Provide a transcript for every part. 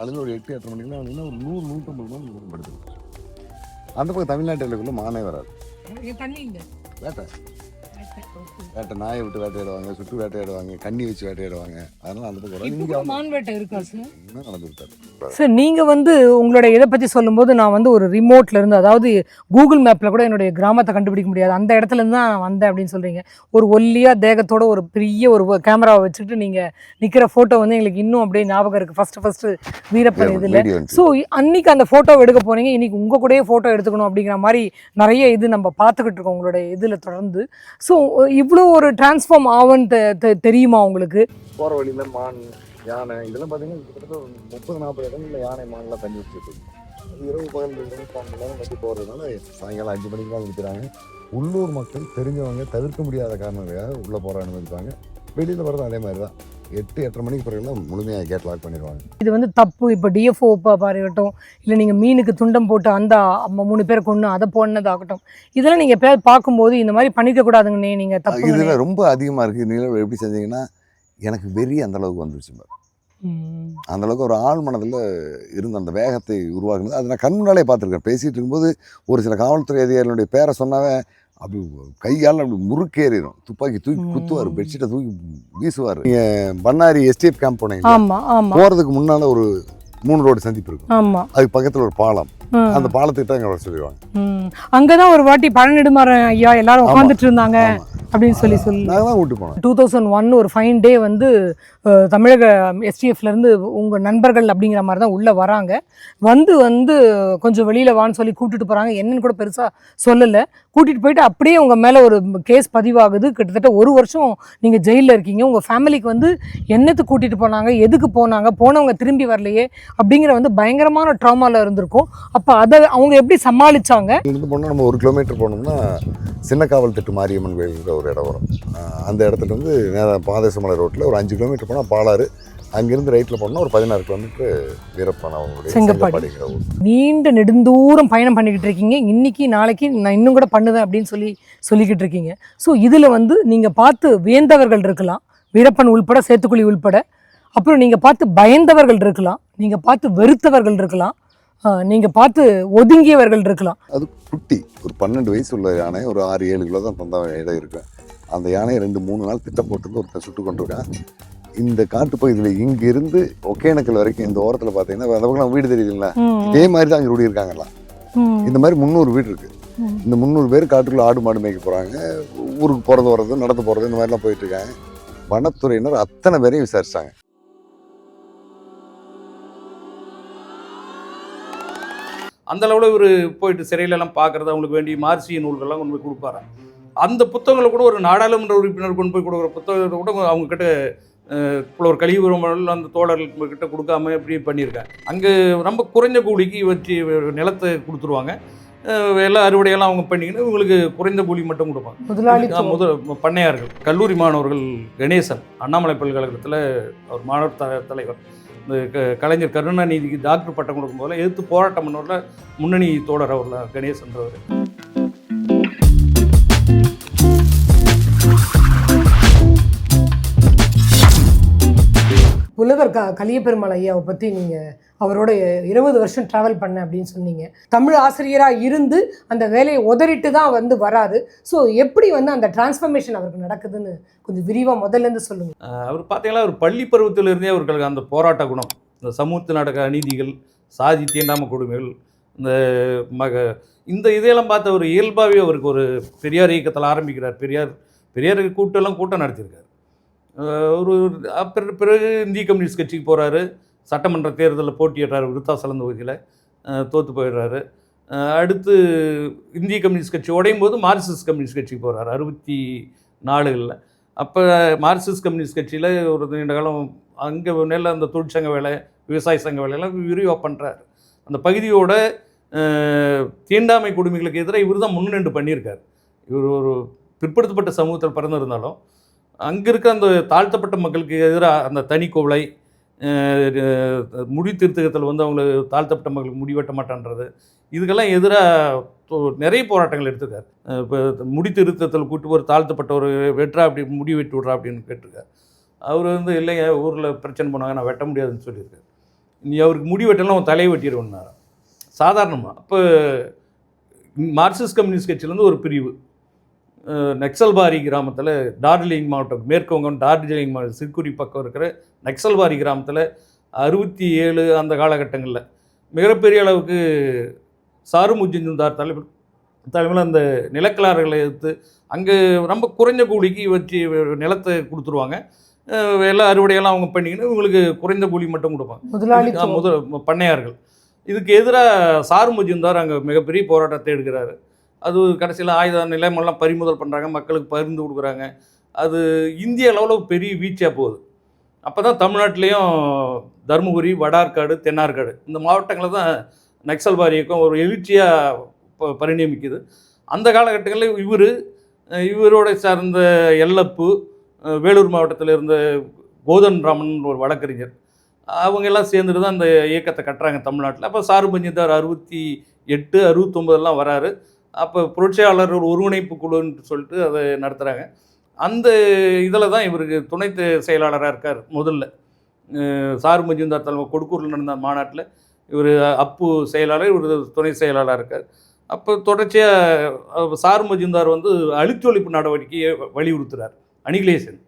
அதில் ஒரு 8-8:30 மணிக்கெல்லாம் வந்தீங்கன்னா ஒரு 100-150 மணி படுத்துருக்கும். அந்த பக்கம் தமிழ்நாட்டிலுக்குள்ள மானே வராது. வேட்டை வேட்டை நாயை விட்டு வேட்டையாடுவாங்க, சுட்டு வேட்டையாடுவாங்க, கண்ணி வச்சு வேட்டையாடுவாங்க. அதனால அந்த பக்கம் மான் வேட்டை இருக்கா சார்? இன்னும் நடந்துருக்காரு சார். நீங்கள் உங்களோட இதை பற்றி சொல்லும்போது நான் ஒரு ரிமோட்ல இருந்து, அதாவது கூகுள் மேப்பில் கூட என்னுடைய கிராமத்தை கண்டுபிடிக்க முடியாது அந்த இடத்துல இருந்து தான் நான் வந்தேன் அப்படின்னு சொல்கிறீங்க. ஒரு ஒல்லியாக தேகத்தோட ஒரு பெரிய ஒரு கேமராவை வச்சுக்கிட்டு நீங்கள் நிற்கிற ஃபோட்டோ எங்களுக்கு இன்னும் அப்படியே ஞாபகம் இருக்குது. ஃபஸ்ட்டு வீரப்பன் இதில். ஸோ அன்றைக்கி அந்த ஃபோட்டோவை எடுக்க போனீங்க, இன்றைக்கி உங்கள் கூடயே ஃபோட்டோ எடுத்துக்கணும் அப்படிங்கிற மாதிரி நிறைய இது நம்ம பார்த்துக்கிட்டு இருக்கோம் உங்களுடைய இதில் தொடர்ந்து. ஸோ இவ்வளோ ஒரு டிரான்ஸ்ஃபார்ம் ஆகும்னு தெரியுமா உங்களுக்கு? போகிற வழியில் மான், யானை இதெல்லாம் பார்த்தீங்கன்னா கிட்டத்தட்ட 30-40 இடங்களில் யானை மான்லாம் தண்ணி வச்சுட்டு இரவு பகல் 2 மணி நேரம் கட்டி போகிறதுனால சாயங்காலம் 5 மணிக்கு தான் நிற்கிறாங்க. உள்ளூர் மக்கள் தெரிஞ்சவங்க தவிர்க்க முடியாத காரணங்களுக்காக உள்ளே போகிற அனுமதிப்பாங்க. வெளியில் வர்றது அதே மாதிரி தான் 8-8:30 மணிக்கு பிறகுலாம் முழுமையாக கேட் லாக் பண்ணிடுவாங்க. இது தப்பு. இப்போ டிஎஃப்ஓ பாருகட்டும், இல்லை நீங்கள் மீனுக்கு துண்டம் போட்டு அந்த 3 பேரை கொண்டு அதை போனதாகட்டும், இதெல்லாம் நீங்கள் எப்பயாவது பார்க்கும்போது இந்த மாதிரி பண்ணிக்கக்கூடாதுங்கண்ணே நீங்கள் தப்பு. இதில் ரொம்ப அதிகமாக இருக்குது. நீங்கள் எப்படி செஞ்சீங்கன்னா எனக்கு வெறி அந்தளவுக்கு வந்துருச்சு. அந்தளவுக்கு ஒரு ஆள் மனதில் இருந்த அந்த வேகத்தை உருவாக்குனது அதை நான் கண்முன்னாலே பார்த்துருக்கேன். பேசிகிட்டு இருக்கும்போது ஒரு சில காவல்துறை அதிகாரிகளுடைய பேரை சொன்னாவே அப்படி கையால் அப்படி முறுக்கேறிடும். துப்பாக்கி தூக்கி குத்துவார், பெட்ஷீட்டை தூக்கி வீசுவார். நீங்கள் பண்ணாரி எஸ்டேட் கேம்ப் போனீங்க, போகிறதுக்கு முன்னால் ஒரு 3 ரோடு சந்திப்பு இருக்கும். அதுக்கு பக்கத்தில் ஒரு பாலம், அந்த பாலத்துக்கிட்ட எங்களை சொல்லிடுவாங்க. அங்கதான் ஒரு வாட்டி பழநெடுமாறன் ஐயா எல்லாரும் உட்காந்துட்டு இருந்தாங்க அப்படின்னு சொல்லி நாங்கள் தான் கூட்டு போனோம். 2001 ஒரு ஃபைன் டே தமிழக எஸ்டிஎஃப்ல இருந்து உங்க நண்பர்கள் அப்படிங்கிற மாதிரி தான் உள்ள வராங்க. வந்து கொஞ்சம் வெளியில வான்னு சொல்லி கூட்டிட்டு போறாங்க. என்னன்னு கூட பெருசா சொல்லலை. கூட்டிட்டு போயிட்டு அப்படியே உங்க மேல ஒரு கேஸ் பதிவாகுது. கிட்டத்தட்ட 1 வருஷம் நீங்க ஜெயிலில் இருக்கீங்க. உங்க ஃபேமிலிக்கு என்னத்துக்கு கூட்டிட்டு போனாங்க, எதுக்கு போனாங்க, போனவங்க திரும்பி வரலையே அப்படிங்கிற பயங்கரமான ட்ராமால இருந்திருக்கும். அப்போ அதை அவங்க எப்படி சமாளிச்சாங்க? இருந்து போனால் நம்ம 1 கிலோமீட்டர் போனோம்னா சின்ன காவல் திட்டு மாரியம்மன் கோயிலுங்கிற ஒரு இடம் வரும். அந்த இடத்துல இருந்து நேராக பாதேசமலை ரோட்டில் ஒரு 5 கிலோமீட்டர் போனால் பாலாறு, அங்கிருந்து ரைட்டில் போனால் ஒரு 16 கிலோமீட்டர் வீரப்பன் அவங்களுடைய செங்கப்பாடிங்கிற ஊர். நீண்ட நெடுந்தூரம் பயணம் பண்ணிக்கிட்டு இருக்கீங்க. இன்னைக்கு நாளைக்கு நான் இன்னும் கூட பண்ணுவேன் அப்படின்னு சொல்லிக்கிட்டு இருக்கீங்க. ஸோ இதில் நீங்கள் பார்த்து வியந்தவர்கள் இருக்கலாம், வீரப்பன் உள்பட, சேத்துக்குழி உள்பட. அப்புறம் நீங்கள் பார்த்து பயந்தவர்கள் இருக்கலாம், நீங்கள் பார்த்து வெறுத்தவர்கள் இருக்கலாம், நீங்கள் பார்த்து ஒதுங்கியவர்கள் இருக்கலாம். அது குட்டி ஒரு 12 வயசு உள்ள யானை, ஒரு 6-7 கிலோ தான் தந்த இடம் இருக்கு. அந்த யானையை 2-3 நாள் திட்டம் போட்டு ஒருத்தர் சுட்டு கொண்டிருக்கான். இந்த காட்டுப்பகுதியில் இங்கிருந்து ஒகேனக்கல் வரைக்கும் இந்த ஓரத்தில் பார்த்தீங்கன்னா அந்த பக்கம் வீடு தெரியுதுங்களா, இதே மாதிரி தான் அங்கே ரூடி இருக்காங்கலாம். இந்த மாதிரி 300 வீடு இருக்கு. இந்த 300 பேர் காட்டுக்குள்ள ஆடு மாடு மேய்க்க போகிறாங்க. ஊருக்கு போகிறது வர்றது, நடந்து போகிறது, இந்த மாதிரிலாம் போயிட்டு இருக்காங்க. வனத்துறையினர் அத்தனை பேரையும் விசாரிச்சாங்க. அந்த அளவில் இவர் போயிட்டு சிறையிலெல்லாம் பார்க்குறது, அவங்களுக்கு வேண்டிய மார்சிய நூல்கள்லாம் கொண்டு போய் கொடுப்பாரு. அந்த புத்தகங்களை கூட ஒரு நாடாளுமன்ற உறுப்பினர் கொண்டு போய் கொடுக்குற புத்தகத்தை கூட அவங்கக்கிட்ட ஒரு கழிவுறமல் அந்த தோழர்கள்கிட்ட கொடுக்காம இப்படி பண்ணியிருக்காங்க. அங்கே ரொம்ப குறைஞ்ச கூலிக்கு வச்சு நிலத்தை கொடுத்துருவாங்க. எல்லாம் அறுவடையெல்லாம் அவங்க பண்ணிக்கின்னு இவங்களுக்கு குறைந்த கூலி மட்டும் கொடுப்பாங்க. பண்ணையார்கள், கல்லூரி மாணவர்கள், கணேசன் அண்ணாமலை பல்கலைக்கழகத்தில் அவர் மாணவர் தலைவர், இந்த கலைஞர் கருணாநிதிக்கு டாக்டர் பட்டம் கொடுக்கும் போதில் எதிர்த்து போராட்டம் பண்ணவரில் முன்னணி தோழர் அவரில் கணேசன்றவர். புலவர் கலியபெருமாள் ஐயாவை பற்றி நீங்கள் அவரோட 20 வருஷம் ட்ராவல் பண்ண அப்படின்னு சொன்னீங்க. தமிழ் ஆசிரியராக இருந்து அந்த வேலையை உதறிட்டு தான் வராரு. ஸோ எப்படி அந்த டிரான்ஸ்ஃபர்மேஷன் அவருக்கு நடக்குதுன்னு கொஞ்சம் விரிவாக முதல்லேருந்து சொல்லுங்கள். அவர் பார்த்தீங்கன்னா ஒரு பள்ளி பருவத்திலிருந்தே அவர்களுக்கு அந்த போராட்ட குணம், இந்த சமூகத்தில் நடக்கிற அநீதிகள், சாதி தீண்டாம கொடுமைகள், இந்த இதையெல்லாம் பார்த்த ஒரு இயல்பாகவே அவருக்கு ஒரு பெரியார் இயக்கத்தில் ஆரம்பிக்கிறார். பெரியார் கூட்டம் நடத்தியிருக்கார். பிறகு இந்திய கம்யூனிஸ்ட் கட்சிக்கு போகிறாரு. சட்டமன்ற தேர்தலில் போட்டியிடுறாரு. விருத்தாசலம் தொகுதியில் தோற்று போயிடுறாரு. அடுத்து இந்திய கம்யூனிஸ்ட் கட்சி உடையும் போது மார்க்சிஸ்ட் கம்யூனிஸ்ட் கட்சிக்கு போகிறாரு 64களில். அப்போ மார்க்சிஸ்ட் கம்யூனிஸ்ட் கட்சியில் ஒரு நீண்ட காலம் அங்கே நெல்ல அந்த தொழிற்சங்க வேலை, விவசாய சங்க வேலையெல்லாம் விரிவாக பண்ணுறாரு. அந்த பகுதியோட தீண்டாமை கொடுமைகளுக்கு எதிராக இவர் தான் முன்னின்று பண்ணியிருக்கார். இவர் ஒரு பிற்படுத்தப்பட்ட சமூகத்தில் பிறந்திருந்தாலும் அங்கே இருக்க அந்த தாழ்த்தப்பட்ட மக்களுக்கு எதிராக அந்த தனி கோவலை, முடி திருத்தகத்தில் அவங்களை தாழ்த்தப்பட்ட மக்களுக்கு முடிவெட்ட மாட்டான்றது, இதுக்கெல்லாம் எதிராக நிறைய போராட்டங்கள் எடுத்திருக்கார். இப்போ முடி திருத்தத்தில் கூட்டு ஒரு தாழ்த்தப்பட்ட ஒரு வெட்டுறா அப்படி முடி வெட்டி விட்றா அப்படின்னு கேட்டிருக்கார். அவர் இல்லைங்க ஊரில் பிரச்சனை பண்ணாங்க, நான் வெட்ட முடியாதுன்னு சொல்லியிருக்காரு. நீ அவருக்கு முடி வெட்டலாம் அவன் தலையை வெட்டிடுவேன்னாரு சாதாரணமாக. அப்போ மார்க்சிஸ்ட் கம்யூனிஸ்ட் கட்சியிலேருந்து ஒரு பிரிவு நக்சல்பாரி கிராமத்தில், டார்ஜிலிங் மாவட்டம், மேற்கு வங்கம் டார்ஜிலிங் மாவட்டம் சிற்குரி பக்கம் இருக்கிற நக்சல்பாரி கிராமத்தில் 67 அந்த காலகட்டங்களில் மிகப்பெரிய அளவுக்கு சாரு முஜும்தார் தலைமையில் அந்த நிலக்கிழார்களை எடுத்து அங்கே ரொம்ப குறைஞ்ச கூலிக்கு வச்சு நிலத்தை கொடுத்துருவாங்க. எல்லா அறுவடையெல்லாம் அவங்க பண்ணிக்கின்னு இவங்களுக்கு குறைந்த கூலி மட்டும் கொடுப்பாங்க பண்ணையார்கள். இதுக்கு எதிராக சாரு முஜும்தார் அங்கே மிகப்பெரிய போராட்டத்தை எடுக்கிறாரு. அது கடைசியில் ஆயுத நிலையமெல்லாம் பறிமுதல் பண்ணுறாங்க, மக்களுக்கு பகிர்ந்து கொடுக்குறாங்க. அது இந்திய அளவில் பெரிய வீழ்ச்சியாக போகுது. அப்போ தான் தமிழ்நாட்டிலையும் தருமபுரி, வடார்காடு, தென்னார்காடு இந்த மாவட்டங்களில் தான் நக்சல்பாரி இயக்கம் ஒரு எழுச்சியாக பரிணமிக்குது. அந்த காலகட்டங்களில் இவரோட சார்ந்த எல்லப்பு, வேலூர் மாவட்டத்தில் இருந்த கோதன் ராமன் ஒரு வழக்கறிஞர், அவங்கெல்லாம் சேர்ந்துட்டு தான் அந்த இயக்கத்தை கட்டுறாங்க தமிழ்நாட்டில். அப்போ சாரு முஜும்தார் 68, 69 வராரு. அப்போ புரட்சியாளர் ஒரு ஒருங்கிணைப்பு குழுன்னு சொல்லிட்டு அதை நடத்துகிறாங்க. அந்த இதில் தான் இவருக்கு துணை செயலாளராக இருக்கார். முதல்ல சாரு முஜும்தார் தலைமை கொடுக்கூரில் நடந்த மாநாட்டில் இவர் அப்பு செயலாளர், இவர் துணை செயலாளராக இருக்கார். அப்போ தொடர்ச்சியாக சாரு முஜும்தார் வந்து அழித்தொழிப்பு நடவடிக்கையை வலியுறுத்துகிறார். அனிகிலேஷன்,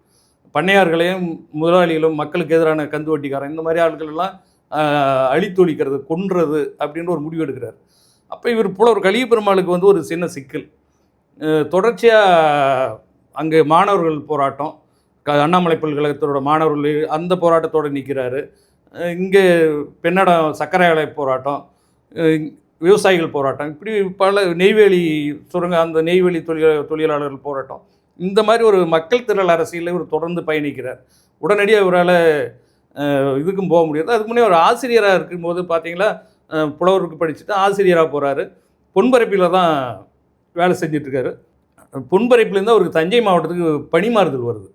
பண்ணையார்களையும் முதலாளிகளும் மக்களுக்கு எதிரான கந்து வட்டிக்காரன் இந்த மாதிரி ஆட்களெல்லாம் அழித்தொழிக்கிறது, கொன்றது அப்படின்னு ஒரு முடிவு எடுக்கிறார். அப்போ இவர் புலவர் கலியபெருமாளுக்கு வந்து ஒரு சின்ன சிக்கல். தொடர்ச்சியாக அங்கே மாணவர்கள் போராட்டம், அண்ணாமலை பல்கழகத்தோட மாணவர்கள் அந்த போராட்டத்தோடு நிற்கிறாரு. இங்கே பெண்ணடம் சர்க்கரை ஆலை போராட்டம், விவசாயிகள் போராட்டம், இப்படி பல நெய்வேலி சுரங்க அந்த நெய்வேலி தொழிலாளர்கள் போராட்டம், இந்த மாதிரி ஒரு மக்கள் திரள் அரசியலில் இவர் தொடர்ந்து பயணிக்கிறார். உடனடியாக இவரால் இதுக்கும் போக முடியாது. அதுக்கு முன்னே ஒரு ஆசிரியராக இருக்கும்போது பார்த்தீங்களா, புலவருக்கு படிச்சுட்டு ஆசிரியராக போகிறாரு. பொன்பரப்பில் தான் வேலை செஞ்சிட்ருக்காரு. பொன்பரப்பிலேருந்து அவருக்கு தஞ்சை மாவட்டத்துக்கு பணிமாறுதல் வருது.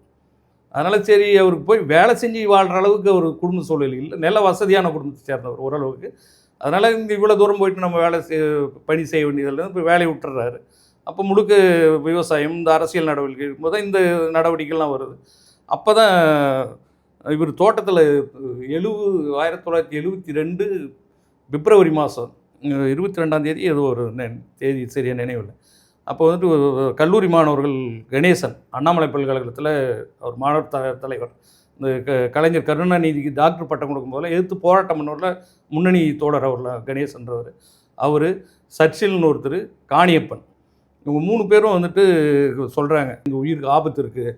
அதனால் சரி அவருக்கு போய் வேலை செஞ்சு வாழ்கிற அளவுக்கு ஒரு குடும்ப சூழல் இல்லை, நல்ல வசதியான குடும்பத்தை சேர்ந்தவர் ஓரளவுக்கு. அதனால் இங்கே இவ்வளோ தூரம் போயிட்டு நம்ம பணி செய்ய வேண்டியதில் இப்போ வேலையை விட்டுறாரு. அப்போ முழுக்க விவசாயம், இந்த அரசியல் நடவடிக்கை இருக்கும்போது தான் இந்த நடவடிக்கைலாம் வருது. அப்போ தான் இவர் தோட்டத்தில் 1972 பிப்ரவரி மாதம் 22ஆம் தேதி ஏதோ ஒரு தேதி சரியாக நினைவில். அப்போ வந்துட்டு கல்லூரி மாணவர்கள் கணேசன், அண்ணாமலை பல்கழகத்தில் அவர் மாணவர் தலைவர், இந்த கலைஞர் கருணாநிதிக்கு டாக்டர் பட்டம் கொடுக்கும்போது எதிர்த்து போராட்டம் பண்ணவரில் முன்னணி தோழர் அவரில் கணேசன்றவர், அவர் சர்ச்சில்னு ஒருத்தர், காணியப்பன், இவங்க 3 பேரும் வந்துட்டு சொல்கிறாங்க எங்கள் உயிருக்கு ஆபத்து இருக்குது,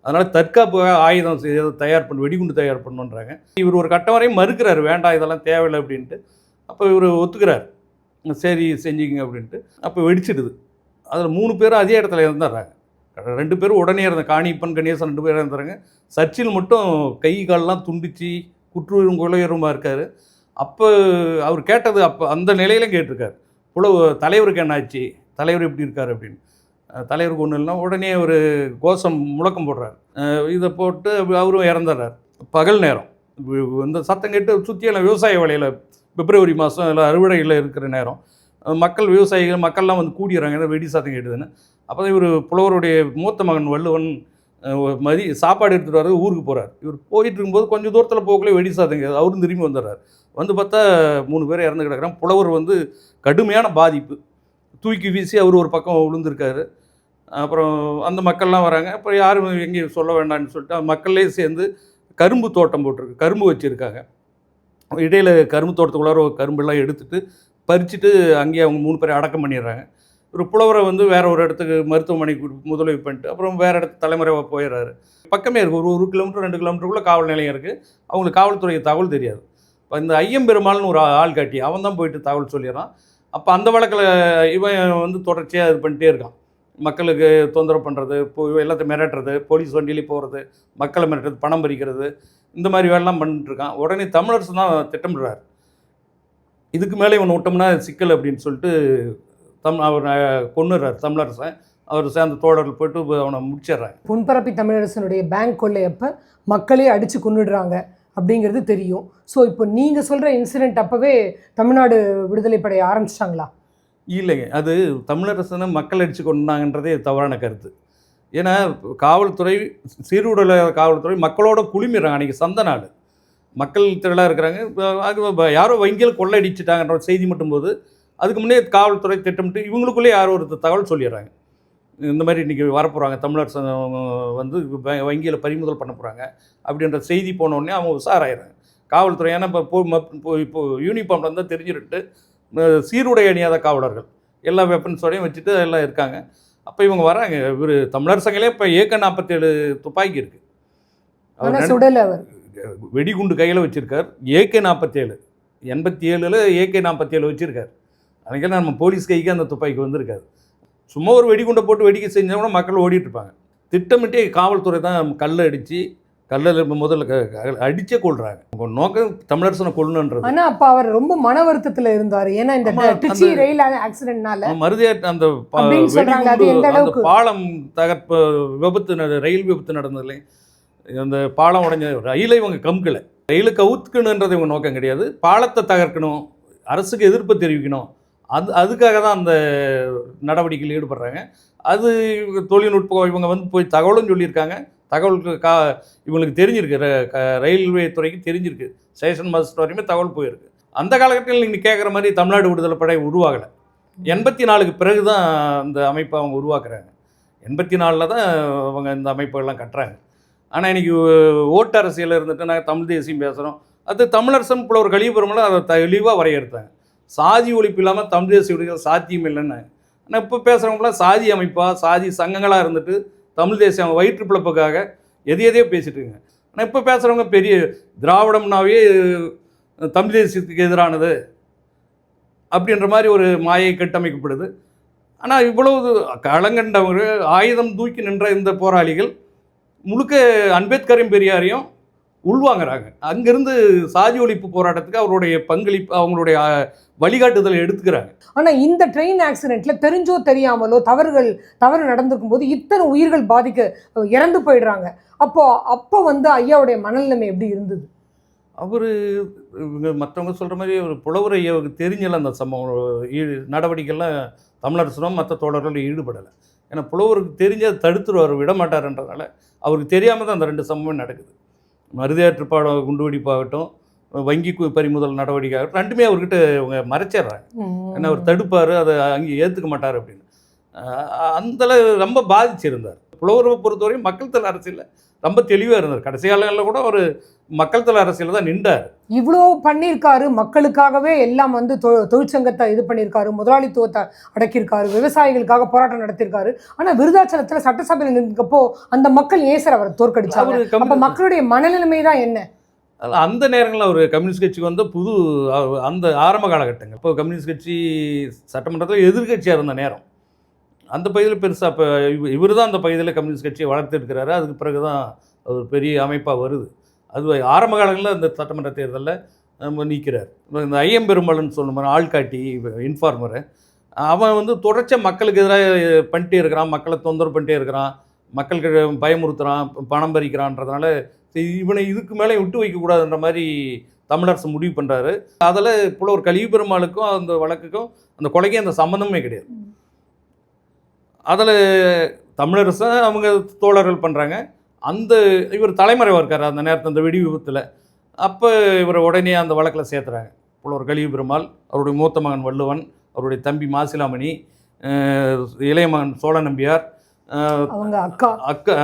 அதனால் தற்காப்பு ஆயுதம் தயார் பண்ண, வெடிகுண்டு தயார் பண்ணுன்றாங்க. இவர் ஒரு கட்டம் வரையும் மறுக்கிறார், வேண்டாம் இதெல்லாம் தேவையில்லை அப்படின்ட்டு. அப்போ இவர் ஒத்துக்கிறார், சரி செஞ்சுங்க அப்படின்ட்டு. அப்போ வெடிச்சிடுது. அதில் 3 பேரும் அதே இடத்துல இறந்துடுறாங்க. 2 பேரும் உடனே இருந்த காணிப்பன் கணேசன் 2 பேரும் இறந்துறாங்க. சர்ச்சில் மட்டும் கை காலெலாம் துண்டிச்சு குற்றுயிரும் கொலையுருமா இருக்கார். அப்போ அவர் கேட்டது, அப்போ அந்த நிலையிலும் கேட்டிருக்கார், தலைவருக்கு என்ன ஆச்சு, தலைவர் எப்படி இருக்கார் அப்படின்னு. தலைவருக்கு ஒன்றும் இல்லைனா உடனே ஒரு கோஷம் முழக்கம் போடுறார். இதை போட்டு அவரும் இறந்துடுறார். பகல் நேரம் இந்த சத்தம் கேட்டு சுற்றியெல்லாம் விவசாய வேலையில் பிப்ரவரி மாதம் எல்லாம் அறுவடையில் இருக்கிற நேரம், விவசாயிகள் மக்கள்லாம் வந்து கூடிடுறாங்க வெடி சத்தம் கேட்டுதுன்னு. அப்போ தான் இவர் புலவருடைய மூத்த மகன் வள்ளுவன் சாப்பாடு எடுத்துகிட்டு வர ஊருக்கு போகிறார். இவர் போயிட்டு இருக்கும்போது கொஞ்சம் தூரத்தில் போகக்குள்ளே வெடி சத்தம் கேட்குது. அவரும் திரும்பி வந்துடுறார். வந்து பார்த்தா 3 பேர் இறந்து கிடக்கிறான். புலவர் வந்து கடுமையான பாதிப்பு, தூக்கி வீசி அவர் ஒரு பக்கம் விழுந்திருக்காரு. அப்புறம் அந்த மக்கள்லாம் வராங்க. அப்புறம் யாரும் எங்கேயும் சொல்ல வேண்டாம்னு சொல்லிட்டு மக்களே சேர்ந்து கரும்பு தோட்டம் போட்டிருக்கு, கரும்பு வச்சுருக்காங்க. இடையில் கரும்பு தோட்டத்துக்குள்ளார கரும்பெல்லாம் எடுத்துகிட்டு பறிச்சுட்டு அங்கேயே அவங்க 3 பேரை அடக்கம் பண்ணிடுறாங்க. ஒரு புலவரை வந்து வேறு ஒரு இடத்துக்கு மருத்துவமனைக்கு முதலுதவி பண்ணிட்டு அப்புறம் வேறு இடத்துக்கு தலைமுறையாக போயிடுறாரு. பக்கமே இருக்குது, ஒரு கிலோமீட்டர் 2 கிலோமீட்டருக்குள்ளே காவல் நிலையம் இருக்குது. அவங்களுக்கு காவல்துறை தகவல் தெரியாது. இப்போ இந்த ஐயம்பெருமாள்னு ஒரு ஆள் காட்டி அவன் தான் போயிட்டு தகவல் சொல்லிடுறான். அப்போ அந்த வழக்கில் இவன் வந்து தொடர்ச்சியாக இது பண்ணிட்டே இருக்கான். மக்களுக்கு தொந்தரவு பண்ணுறது, எல்லாத்தையும் மிரட்டுறது, போலீஸ் வண்டியிலே போகிறது, மக்களை மிரட்டுறது, பணம் பறிக்கிறது, இந்த மாதிரி வேலைலாம் பண்ணிட்டுருக்கான். உடனே தமிழரசு தான் திட்டமிடுறார், இதுக்கு மேலே இவன் விட்டோம்னா சிக்கல் அப்படின்னு சொல்லிட்டு அவர் கொன்னுறார் தமிழரசன். அவர் சேர்ந்த தோழர்கள் போய்ட்டு அவனை முடிச்சிடுறாங்க. பொன்பரப்பி தமிழரசனுடைய பேங்க் கொள்ளையப்போ மக்களே அடித்து கொன்னுடுறாங்க அப்படிங்கிறது தெரியும். ஸோ இப்போ நீங்கள் சொல்கிற இன்சிடெண்ட் அப்போவே தமிழ்நாடு விடுதலை படைய ஆரம்பிச்சிட்டாங்களா? இல்லைங்க, அது தமிழரசனை மக்கள் அடித்து கொண்டாங்கன்றதே தவறான கருத்து. ஏன்னா காவல்துறை, சீருடல காவல்துறை மக்களோட குளிமிடுறாங்க. அன்றைக்கி சந்த நாடு, மக்கள் திரளாக இருக்கிறாங்க. அது யாரோ வங்கியில் கொள்ளையடிச்சிட்டாங்கன்ற ஒரு செய்தி மட்டும் போது அதுக்கு முன்னே காவல்துறை திட்டமிட்டு இவங்களுக்குள்ளே யாரோ ஒரு தகவல் சொல்லிடுறாங்க. இந்த மாதிரி இன்றைக்கி வரப்போகிறாங்க, தமிழரசு வந்து வங்கியில் பறிமுதல் பண்ண போகிறாங்க அப்படின்ற செய்தி போனோடனே அவங்க உஷாராயிடுறாங்க காவல்துறை. ஏன்னா இப்போ யூனிஃபார்மில் இருந்தால் தெரிஞ்சுட்டு சீருடை அணியாத காவலர்கள் எல்லா வெப்பன்ஸோடையும் வச்சுட்டு எல்லாம் இருக்காங்க. அப்போ இவங்க வராங்க. இவர் தமிழரசங்களே இப்போ AK-47 துப்பாக்கி இருக்குது. அவர் வெடிகுண்டு கையில் வச்சுருக்கார். AK-47 87 AK-47 வச்சுருக்கார். அதுக்கே நம்ம போலீஸ் கைக்கு அந்த துப்பாக்கி வந்திருக்காது. சும்மா ஒரு வெடிகுண்டை போட்டு வெடிக்க செஞ்சால் கூட மக்கள் ஓடிட்டுருப்பாங்க. திட்டமிட்டே காவல்துறை தான் கல்லை அடித்து கல்லில் முதல்ல அடிச்சே கொள்றாங்க. நோக்கம் தமிழரசனை கொள்ளணுன்றது. ஆனா அப்ப அவர் ரொம்ப மன வருத்தத்துல இருந்தாரு. ஏன்னா இந்த திருச்சி ரயில் ஆக்சிடென்ட்னால மருதியாட்டு அந்த பாலம் தகர்ப்பு விபத்து, ரயில் விபத்து நடந்ததுல அந்த பாலம் உடஞ்ச ரயிலை இவங்க கமுக்கலை. ரயிலை கவுத்துக்கணுன்றது இவங்க நோக்கம் கிடையாது. பாலத்தை தகர்க்கணும், அரசுக்கு எதிர்ப்பு தெரிவிக்கணும், அதுக்காக தான் அந்த நடவடிக்கையில் ஈடுபடுறாங்க. அது தொழில்நுட்பம் இவங்க வந்து போய் தகவலும் சொல்லியிருக்காங்க. தகவலுக்கு இவங்களுக்கு தெரிஞ்சிருக்கு, ரயில்வே துறைக்கு தெரிஞ்சிருக்கு, ஸ்டேஷன் மாஸ்டர் வரையுமே தகவல் போயிருக்கு. அந்த காலகட்டத்தில் நீங்கள் கேட்குற மாதிரி தமிழ்நாடு விடுதலை படை உருவாகலை. 84க்கு பிறகு தான் அந்த அமைப்பை அவங்க உருவாக்குறாங்க. 84 தான் அவங்க இந்த அமைப்புகள்லாம் கட்டுறாங்க. ஆனால் இன்றைக்கி ஓட்டு அரசியலில் இருந்துட்டு நாங்கள் தமிழ் தேசியம் பேசுகிறோம். அது தமிழரசன் போல ஒரு கழிவுபுறமெல்லாம் அதை தெளிவாக வரையறுத்தாங்க. சாதி ஒழிப்பு இல்லாமல் தமிழ் தேசிய விடுதலை சாத்தியம் இல்லைன்னு. ஆனால் இப்போ பேசுகிறவங்களாம் சாதி அமைப்பாக சாதி சங்கங்களாக இருந்துட்டு தமிழ் தேசியம் அவங்க வயிற்று பிழப்புக்காக எதையோ பேசிட்டு இருக்காங்க. ஆனால் இப்போ பேசுகிறவங்க பெரிய திராவிடம்னாவே தமிழ் தேசியத்துக்கு எதிரானது அப்படின்ற மாதிரி ஒரு மாயை கட்டமைக்கப்படுது. ஆனால் இவ்வளவு களங்கண்டவங்க ஆயுதம் தூக்கி நின்ற இந்த போராளிகள் முழுக்க அம்பேத்கரையும் பெரியாரையும் உள்வாங்கிறாங்க. அங்கேருந்து சாதி ஒழிப்பு போராட்டத்துக்கு அவருடைய பங்களிப்பு, அவங்களுடைய வழிகாட்டுதலை எடுத்துக்கிறாங்க. ஆனால் இந்த ட்ரெயின் ஆக்சிடென்ட்ல தெரிஞ்சோ தெரியாமலோ தவறு நடந்திருக்கும் போது இத்தனை உயிர்கள் இறந்து போயிடுறாங்க. அப்போ வந்து ஐயாவுடைய மனநிலைமை எப்படி இருந்தது? அவர் இவங்க மற்றவங்க சொல்கிற மாதிரி ஒரு புலவர் ஐயாவுக்கு தெரிஞ்சல அந்த சம்பவம் நடவடிக்கைலாம் தமிழரசனும் மற்ற தோழர்களும் ஈடுபடலை. ஏன்னா புலவருக்கு தெரிஞ்ச தடுத்துருவார், விட மாட்டார்ன்றதுனால அவருக்கு தெரியாமல் தான் அந்த 2 சம்பவம் நடக்குது. மருதியாற்றுப்பாட குண்டுவெடிப்பாகட்டும், வங்கி பறிமுதல் நடவடிக்கை ஆகட்டும், 2மே அவர்கிட்ட அவங்க மறைச்சிட்றாங்க. ஏன்னா அவர் தடுப்பார், அதை அங்கே ஏற்றுக்க மாட்டார் அப்படின்னு. அந்தளவு ரொம்ப பாதிச்சிருந்தார். புலவரை பொறுத்தவரையும் மக்கள் தலை அரசியலில் ரொம்ப தெளிவாக இருந்தார். கடைசி காலங்களில் கூட ஒரு மக்கள் தலை அரசியலில் தான் நின்றார். இவ்வளோ பண்ணியிருக்காரு, மக்களுக்காகவே எல்லாம் வந்து தொழிற்சங்கத்தை இது பண்ணியிருக்காரு, முதலாளித்துவத்தை அடக்கியிருக்காரு, விவசாயிகளுக்காக போராட்டம் நடத்தியிருக்காரு. ஆனால் விருதாச்சலத்தில் சட்டசபையில் நிற்கப்போ அந்த மக்கள் ஏன் சார் அவரை தோற்கடிச்சாங்க? அப்போ மக்களுடைய மனநிலைமை தான் என்ன? அந்த நேரங்களில் அவர் கம்யூனிஸ்ட் கட்சிக்கு வந்து அந்த ஆரம்ப காலகட்டங்கள், இப்போ கம்யூனிஸ்ட் கட்சி சட்டமன்றத்தில் எதிர்கட்சியாக இருந்த நேரம், அந்த பகுதியில் பெருசாக இப்போ இவர் தான் அந்த பகுதியில் கம்யூனிஸ்ட் கட்சியை வளர்த்துருக்கிறாரு. அதுக்கு பிறகு தான் ஒரு பெரிய அமைப்பாக வருது. அது ஆரம்ப காலங்களில் அந்த சட்டமன்ற தேர்தலில் நீக்கிறார். இந்த ஐயம்பெருமாள்னு சொல்ல மாதிரி ஆள்காட்டி இன்ஃபார்மரு, அவன் வந்து தொடர்ச்சியாக மக்களுக்கு எதிராக பண்ணிட்டே இருக்கிறான், மக்களை தொந்தரவு பண்ணிட்டே இருக்கிறான், மக்களுக்கு பயமுறுத்துகிறான், பணம் பறிக்கிறான்றதுனால இவனை இதுக்கு மேலே விட்டு வைக்கக்கூடாதுன்ற மாதிரி தமிழரசு முடிவு பண்ணுறாரு. அதில் புலவர் கலியபெருமாளுக்கும் அந்த வழக்குக்கும் அந்த கொலைக்கும் அந்த சம்மந்தமே கிடையாது. அதில் தமிழரசு அவங்க தோழர்கள் பண்ணுறாங்க. இவர் தலைமறைவாக இருக்கார் அந்த நேரத்தில், அந்த வெடி விபத்தில். அப்போ இவரை உடனே அந்த வழக்கில் சேர்த்துறாங்க. புலவர் கலியபெருமாள், அவருடைய மூத்த மகன் வள்ளுவன், அவருடைய தம்பி மாசிலாமணி, இளைய மகன் சோழ நம்பியார், அக்கா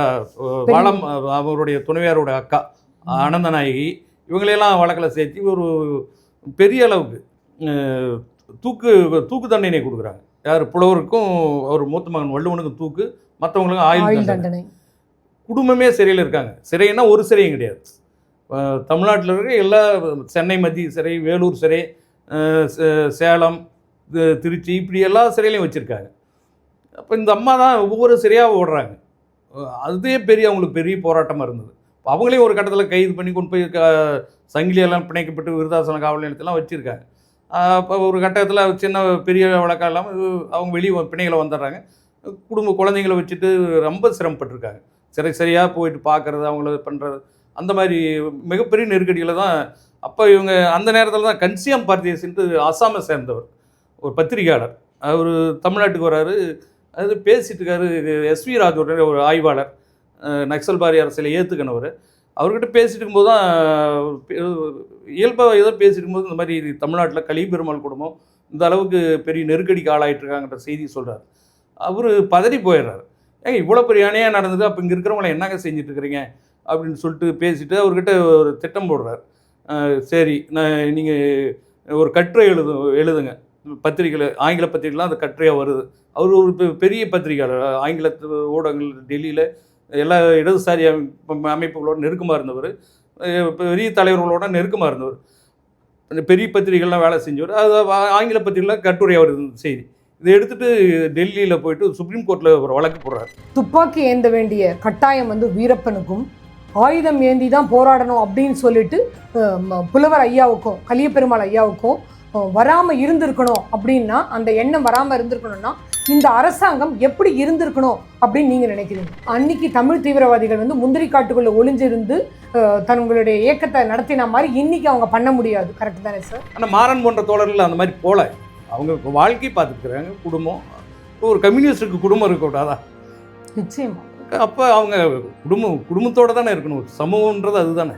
வளம் அவருடைய துணைவியாரோட அக்கா அனந்தநாயகி, இவங்களையெல்லாம் வழக்கில் சேர்த்து ஒரு பெரிய அளவுக்கு தூக்கு தண்டனை கொடுக்குறாங்க. யார்? புலவருக்கும் அவர் மூத்த மகன் வள்ளுவனுக்கும் தூக்கு, மற்றவங்களுக்கும் ஆயுள் தண்டனை. குடும்பமே சிறையில் இருக்காங்க. சிறைன்னா ஒரு சிறையும் கிடையாது, தமிழ்நாட்டில் இருக்க எல்லா சென்னை மத்திய சிறை, வேலூர் சிறை, சேலம், திருச்சி, இப்படி எல்லா சிறையிலையும் வச்சுருக்காங்க. அப்போ இந்த அம்மா தான் ஒவ்வொரு சிறையாக ஓடுறாங்க. அதுவே அவங்களுக்கு பெரிய போராட்டமாக இருந்தது. அவங்களையும் ஒரு கட்டத்தில் கைது பண்ணி கொண்டு போய் சங்கிலியெல்லாம் பிணைக்கப்பட்டு விருதாசலம் காவல் நிலையத்தெல்லாம் வச்சுருக்காங்க. அப்போ ஒரு கட்டத்தில் சின்ன பெரிய வழக்கம் இல்லாமல் அவங்க வெளியே பிணைகளை வந்துடுறாங்க. குழந்தைங்களை வச்சுட்டு ரொம்ப சிரமப்பட்டிருக்காங்க. சரியாக போயிட்டு பார்க்குறது, அவங்கள பண்ணுறது, அந்த மாதிரி மிகப்பெரிய நெருக்கடியில் தான். அப்போ இவங்க அந்த நேரத்தில் தான் கன்சியம் பார்த்தியஸ்ன்ட்டு அசாமை சேர்ந்தவர் ஒரு பத்திரிகையாளர், அவர் தமிழ்நாட்டுக்கு வர்றாரு. அது பேசிட்டு இருக்காரு. SV ராஜு ஒரு ஆய்வாளர், நக்சல்பாரி அரசியலை ஏற்றுக்கணவர். அவர்கிட்ட பேசிட்டு இருக்கும்போது தான் இயல்பாக ஏதோ பேசிட்டு இருக்கும்போது இந்த மாதிரி தமிழ்நாட்டில் கலிபெருமாள் குடும்பம் இந்த அளவுக்கு பெரிய நெருக்கடிக்கு ஆளாயிட்டு இருக்காங்கன்ற செய்தி சொல்கிறார். அவர் பதறி போயிடுறாரு. ஏங்க இவ்வளோ பெரிய அநியாயம் நடந்தது, அப்போ இங்கே இருக்கிறவங்கள என்னங்க செஞ்சுட்டு இருக்கிறீங்க அப்படின்னு சொல்லிட்டு பேசிட்டு அவர்கிட்ட ஒரு திட்டம் போடுறார். சரி, நீங்கள் ஒரு கட்டுரை எழுதுங்க பத்திரிகையில், ஆங்கில பத்திரிகைலாம் அந்த கட்டுரையாக வருது. அவர் ஒரு பெரிய பத்திரிகையாளர், ஆங்கில ஊடகங்கள் டெல்லியில் எல்லா இடதுசாரி அமைப்புகளோட நெருக்கமாக இருந்தவர், பெரிய தலைவர்களோட நெருக்கமாக இருந்தவர், பெரிய பத்திரிகைகள்லாம் வேலை செஞ்சவர். அது ஆங்கில பத்திரிகைலாம் கட்டுரை வருது செய்தி. இதை எடுத்துகிட்டு டெல்லியில் போயிட்டு சுப்ரீம் கோர்ட்டில் ஒரு வழக்கு போடுறாரு. துப்பாக்கி ஏந்த வேண்டிய கட்டாயம் வந்து வீரப்பனுக்கும் ஆயுதம் ஏந்தி தான் போராடணும் அப்படின்னு சொல்லிட்டு புலவர் ஐயாவுக்கும் கலியபெருமாள் ஐயாவுக்கும் வராமல் இருந்திருக்கணும் அப்படின்னா, அந்த எண்ணம் வராமல் இருந்திருக்கணும்னா இந்த அரசாங்கம் எப்படி இருந்திருக்கணும் அப்படின்னு நீங்கள் நினைக்கிறீங்க? அன்னைக்கு தமிழ் தீவிரவாதிகள் வந்து முந்திரி காட்டுக்குள்ளே ஒளிஞ்சிருந்து தங்களுடைய இயக்கத்தை நடத்தின மாதிரி இன்னைக்கு அவங்க பண்ண முடியாது. கரெக்ட் தானே சார்? ஆனால் மாறன் போன்ற தோழர்கள் அந்த மாதிரி போல அவங்க வாழ்க்கையை பார்த்துக்கிறாங்க. குடும்பம், ஒரு கம்யூனிஸ்டுக்கு குடும்பம் இருக்கக்கூடாதா? நிச்சயமா. அப்போ அவங்க குடும்பத்தோடு தானே இருக்கணும். சமூகன்றது அதுதானே.